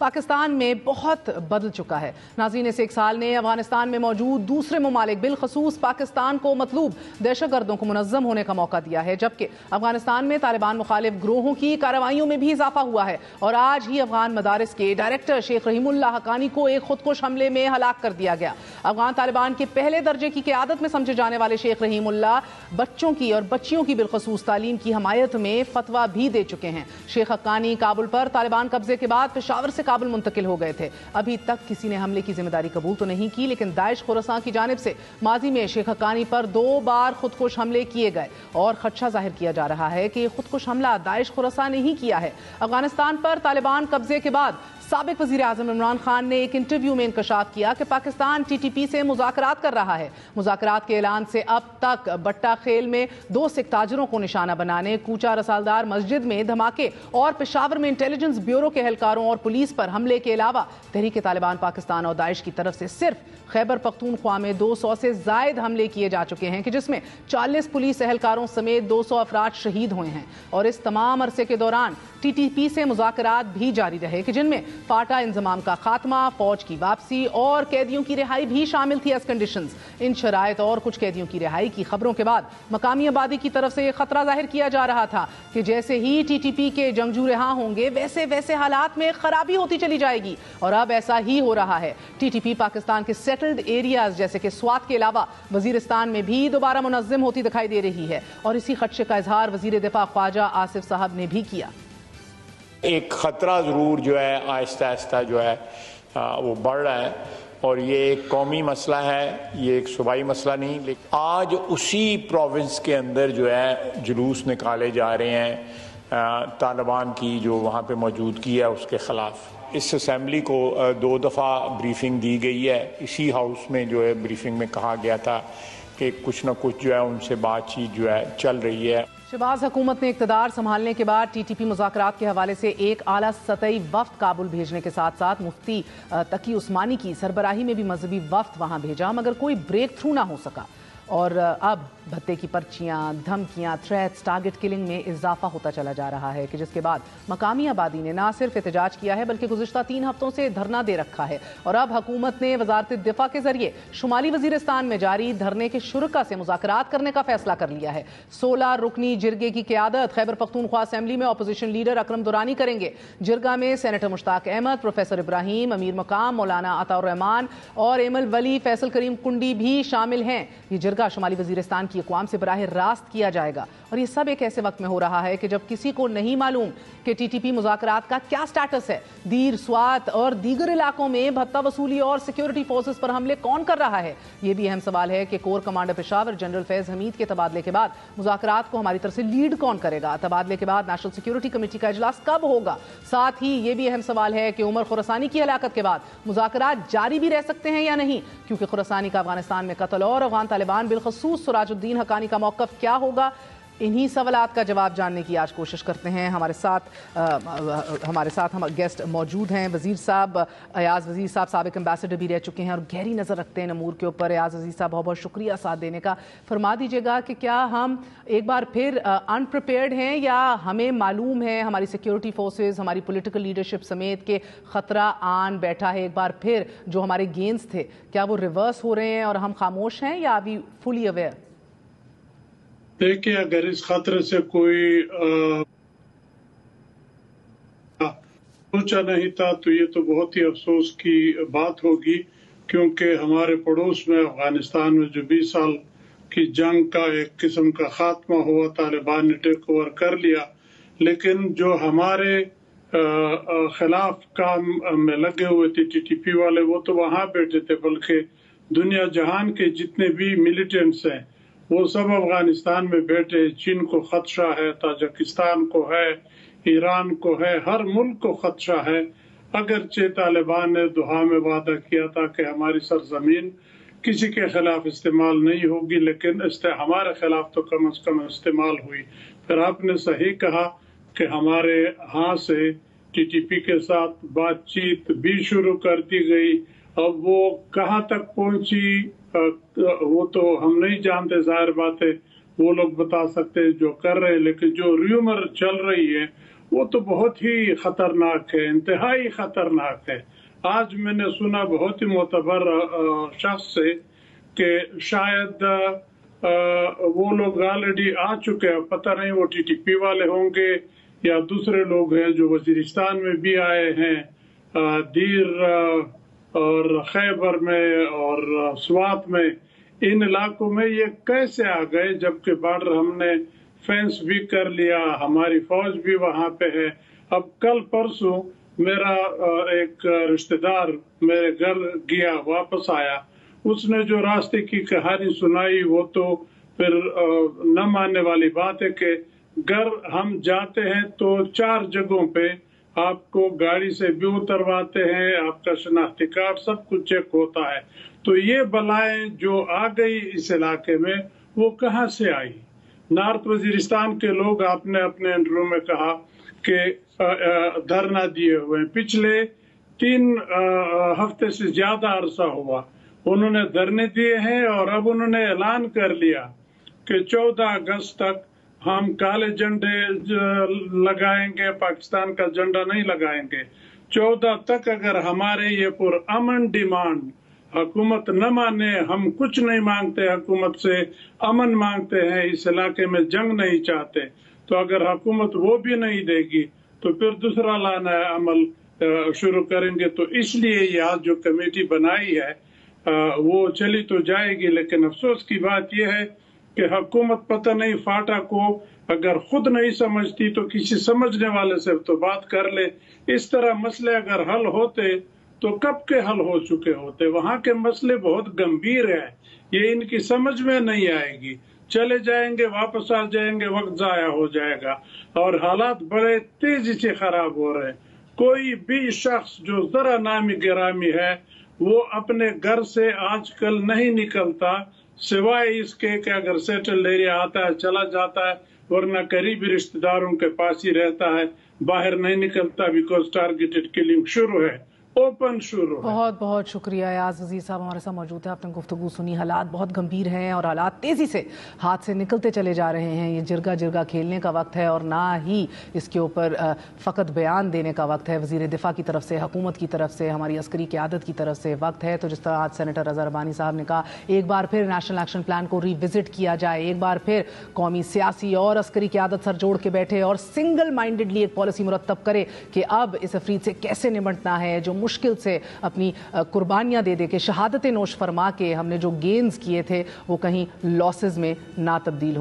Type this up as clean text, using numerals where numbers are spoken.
پاکستان میں بہت بدل چکا ہے۔ ناظرین، اس ایک سال نے افغانستان میں موجود دوسرے ممالک بالخصوص پاکستان کو مطلوب دہشت گردوں کو منظم ہونے کا موقع دیا ہے، جبکہ افغانستان میں طالبان مخالف گروہوں کی کارروائیوں میں بھی اضافہ ہوا ہے اور آج ہی افغان مدارس کے ڈائریکٹر شیخ رحیم اللہ حقانی کو ایک خودکش حملے میں ہلاک کر دیا گیا۔ افغان طالبان کے پہلے درجے کی قیادت میں سمجھے جانے والے شیخ رحیم اللہ بچوں کی اور بچیوں کی بالخصوص تعلیم کی حمایت میں فتویٰ بھی دے چکے ہیں۔ شیخ حقانی کابل پر طالبان قبضے کے بعد پشاور سے کابل منتقل ہو گئے تھے۔ ابھی تک کسی نے حملے کی ذمہ داری قبول تو نہیں کی، لیکن داعش خراساں کی جانب سے ماضی میں شیخ حقانی پر 2 بار خودکش حملے کیے گئے اور خدشہ ظاہر کیا جا رہا ہے کہ یہ خودکش حملہ داعش خراساں نے ہی کیا ہے۔ افغانستان پر طالبان قبضے کے بعد سابق وزیر اعظم عمران خان نے ایک انٹرویو میں انکشاف کیا کہ پاکستان ٹی ٹی پی سے مذاکرات کر رہا ہے۔ مذاکرات کے اعلان سے اب تک بٹہ خیل میں 2 سکھ تاجروں کو نشانہ بنانے، کوچہ رسالدار مسجد میں دھماکے اور پشاور میں انٹیلیجنس بیورو کے اہلکاروں اور پولیس پر حملے کے علاوہ تحریک طالبان پاکستان اور داعش کی طرف سے صرف خیبر پختونخوا میں 200 سے زائد حملے کیے جا چکے ہیں کہ جس میں 40 پولیس اہلکاروں سمیت 200 افراد شہید ہوئے ہیں، اور اس تمام عرصے کے دوران ٹی ٹی پی سے مذاکرات بھی جاری رہے کہ جن میں پاٹا انضمام کا خاتمہ، فوج کی واپسی اور قیدیوں کی رہائی بھی شامل تھی ایز کنڈیشنز۔ ان شرائط اور کچھ قیدیوں کی رہائی کی خبروں کے بعد مقامی آبادی کی طرف سے یہ خطرہ ظاہر کیا جا رہا تھا کہ جیسے ہی ٹی ٹی پی کے جنگجو رہا ہوں گے ویسے ویسے حالات میں خرابی ہوتی چلی جائے گی، اور اب ایسا ہی ہو رہا ہے۔ ٹی ٹی پی پاکستان کے سیٹلڈ ایریاز جیسے کہ سوات کے علاوہ وزیرستان میں بھی دوبارہ منظم ہوتی دکھائی دے رہی ہے، اور اسی خدشے کا اظہار وزیر دفاع خواجہ آصف صاحب نے بھی کیا۔ ایک خطرہ ضرور جو ہے آہستہ آہستہ جو ہے وہ بڑھ رہا ہے، اور یہ ایک قومی مسئلہ ہے، یہ ایک صوبائی مسئلہ نہیں۔ لیکن آج اسی پروونس کے اندر جو ہے جلوس نکالے جا رہے ہیں طالبان کی جو وہاں پہ موجودگی ہے اس کے خلاف۔ اس اسمبلی کو 2 دفعہ بریفنگ دی گئی ہے، اسی ہاؤس میں جو ہے بریفنگ میں کہا گیا تھا کہ کچھ نہ کچھ جو ہے ان سے بات چیت جو ہے چل رہی ہے۔ شہباز حکومت نے اقتدار سنبھالنے کے بعد ٹی ٹی پی مذاکرات کے حوالے سے ایک اعلیٰ سطحی وفد کابل بھیجنے کے ساتھ ساتھ مفتی تقی عثمانی کی سربراہی میں بھی مذہبی وفد وہاں بھیجا، مگر کوئی بریک تھرو نہ ہو سکا، اور اب بھتے کی پرچیاں، دھمکیاں، تھریٹس، ٹارگٹ کلنگ میں اضافہ ہوتا چلا جا رہا ہے کہ جس کے بعد مقامی آبادی نے نہ صرف احتجاج کیا ہے بلکہ گزشتہ 3 ہفتوں سے دھرنا دے رکھا ہے، اور اب حکومت نے وزارت دفاع کے ذریعے شمالی وزیرستان میں جاری دھرنے کے شرکا سے مذاکرات کرنے کا فیصلہ کر لیا ہے۔ 16 رکنی جرگے کی قیادت خیبر پختونخوا اسمبلی میں اپوزیشن لیڈر اکرم دورانی کریں گے۔ جرگہ میں سینیٹر مشتاق احمد، پروفیسر ابراہیم، امیر مقام مولانا عطا الرحمان اور ایمل ولی، فیصل کریم کنڈی بھی شامل ہیں۔ یہ جرگہ شمالی وزیرستان کی اقوام سے براہ راست کیا جائے گا، اور یہ سب ایک ایسے وقت میں ہو رہا ہے کہ جب کسی کو نہیں معلوم کہ ٹی ٹی پی مذاکرات کا کیا سٹیٹس ہے۔ دیر، سوات اور دیگر علاقوں میں بھتہ وصولی اور سیکیورٹی فورسز پر حملے کون کر رہا ہے؟ یہ بھی اہم سوال ہے کہ کور کمانڈر پشاور جنرل فیض حمید کے تبادلے کے بعد مذاکرات کو ہماری طرف سے لیڈ کون کرے گا؟ تبادلے کے بعد نیشنل سیکیورٹی کمیٹی کا اجلاس کب ہوگا؟ ساتھ ہی یہ بھی اہم سوال ہے کہ عمر خراسانی کی ہلاکت کے بعد مذاکرات جاری بھی رہ سکتے ہیں یا نہیں، کیونکہ خراسانی کا افغانستان میں قتل اور افغان طالبان بالخصوص سراج الدین حقانی کا موقف کیا ہوگا؟ انہی سوالات کا جواب جاننے کی آج کوشش کرتے ہیں۔ ہمارے ساتھ گیسٹ موجود ہیں۔ وزیر صاحب، ایاز وزیر صاحب سابق امبیسڈر بھی رہ چکے ہیں اور گہری نظر رکھتے ہیں امور کے اوپر۔ ایاز وزیر صاحب بہت بہت شکریہ ساتھ دینے کا۔ فرما دیجیے گا کہ کیا ہم ایک بار پھر انپریپیئرڈ ہیں، یا ہمیں معلوم ہے ہماری سیکیورٹی فورسز، ہماری پولیٹیکل لیڈرشپ سمیت کہ خطرہ آن بیٹھا ہے؟ ایک بار پھر جو ہمارے گینز تھے کیا وہ ریورس ہو رہے ہیں اور ہم خاموش ہیں، یا ابھی فلی اویئر؟ دیکھیں، اگر اس خطرے سے کوئی سوچا نہیں تھا تو یہ تو بہت ہی افسوس کی بات ہوگی، کیونکہ ہمارے پڑوس میں افغانستان میں جو 20 سال کی جنگ کا ایک قسم کا خاتمہ ہوا، طالبان نے ٹیک اوور کر لیا، لیکن جو ہمارے خلاف کام میں لگے ہوئے تھے ٹی ٹی پی والے، وہ تو وہاں بیٹھے تھے، بلکہ دنیا جہان کے جتنے بھی ملیٹنٹس ہیں وہ سب افغانستان میں بیٹھے۔ چین کو خدشہ ہے، تاجکستان کو ہے، ایران کو ہے، ہر ملک کو خدشہ ہے۔ اگرچہ طالبان نے دہا میں وعدہ کیا تھا کہ ہماری سرزمین کسی کے خلاف استعمال نہیں ہوگی، لیکن ہمارے خلاف تو کم از کم استعمال ہوئی۔ پھر آپ نے صحیح کہا کہ ہمارے ہاں سے ٹی ٹی پی کے ساتھ بات چیت بھی شروع کر دی گئی۔ اب وہ کہاں تک پہنچی وہ تو ہم نہیں جانتے، ظاہر بات ہے وہ لوگ بتا سکتے جو کر رہے ہیں، لیکن جو ریومر چل رہی ہے وہ تو بہت ہی خطرناک ہے، انتہائی خطرناک ہے۔ آج میں نے سنا بہت ہی معتبر شخص سے کہ شاید وہ لوگ آلریڈی آ چکے ہیں، پتہ نہیں وہ ٹی ٹی پی والے ہوں گے یا دوسرے لوگ ہیں جو وزیرستان میں بھی آئے ہیں، دیر اور خیبر میں اور سوات میں، ان علاقوں میں یہ کیسے آ گئے جبکہ بارڈر ہم نے فینس بھی کر لیا، ہماری فوج بھی وہاں پہ ہے۔ اب کل پرسوں میرا ایک رشتہ دار میرے گھر گیا، واپس آیا، اس نے جو راستے کی کہانی سنائی وہ تو پھر نہ ماننے والی بات ہے کہ گھر ہم جاتے ہیں تو 4 جگہوں پہ آپ کو گاڑی سے بھی اترواتے ہیں، آپ کا شناختی کارڈ سب کچھ چیک ہوتا ہے۔ تو یہ بلائیں جو آ گئی اس علاقے میں وہ کہاں سے آئی؟ نارتھ وزیرستان کے لوگ آپ نے اپنے انٹرویو میں کہا کہ دھرنا دیے ہوئے ہیں، پچھلے 3 ہفتے سے زیادہ عرصہ ہوا انہوں نے دھرنے دیے ہیں، اور اب انہوں نے اعلان کر لیا کہ 14 اگست تک ہم کالے جھنڈے لگائیں گے، پاکستان کا جھنڈا نہیں لگائیں گے۔ 14 تک اگر ہمارے یہ پرامن ڈیمانڈ حکومت نہ مانے، ہم کچھ نہیں مانگتے حکومت سے، امن مانگتے ہیں، اس علاقے میں جنگ نہیں چاہتے، تو اگر حکومت وہ بھی نہیں دے گی تو پھر دوسرا لانا عمل شروع کریں گے۔ تو اس لیے یہ آج جو کمیٹی بنائی ہے وہ چلی تو جائے گی، لیکن افسوس کی بات یہ ہے کہ حکومت پتہ نہیں فاٹا کو اگر خود نہیں سمجھتی تو کسی سمجھنے والے سے تو بات کر لے۔ اس طرح مسئلے اگر حل ہوتے تو کب کے حل ہو چکے ہوتے۔ وہاں کے مسئلے بہت گمبھیر ہیں، یہ ان کی سمجھ میں نہیں آئے گی، چلے جائیں گے، واپس آ جائیں گے، وقت ضائع ہو جائے گا، اور حالات بڑے تیزی سے خراب ہو رہے ہیں۔ کوئی بھی شخص جو ذرا نامی گرامی ہے وہ اپنے گھر سے آج کل نہیں نکلتا، سوائے اس کے کہ اگر سیٹل ایریا آتا ہے چلا جاتا ہے، ورنہ قریبی رشتہ داروں کے پاس ہی رہتا ہے، باہر نہیں نکلتا، بیکاز ٹارگیٹڈ کلنگ شروع ہے، اوپن شروع ہے۔ بہت بہت شکریہ ایاز وزیر صاحب ہمارے ساتھ موجود ہیں، آپ نے گفتگو سنی۔ حالات بہت گمبھیر ہیں اور حالات تیزی سے ہاتھ سے نکلتے چلے جا رہے ہیں۔ یہ جرگا جرگا کھیلنے کا وقت ہے اور نہ ہی اس کے اوپر فقط بیان دینے کا وقت ہے۔ وزیر دفاع کی طرف سے، حکومت کی طرف سے، ہماری عسکری قیادت کی طرف سے وقت ہے۔ تو جس طرح آج سینیٹر اظہر ربانی صاحب نے کہا ایک بار پھر نیشنل ایکشن پلان کو ری وزٹ کیا جائے، ایک بار پھر قومی سیاسی اور عسکری قیادت سر جوڑ کے بیٹھے اور سنگل مائنڈڈلی ایک پالیسی مرتب کرے کہ اب اس افرید سے کیسے نمٹنا ہے جو مشکل سے اپنی قربانیاں دے دے کے، شہادتیں نوش فرما کے ہم نے جو گینز کیے تھے وہ کہیں لاسز میں نہ تبدیل ہو۔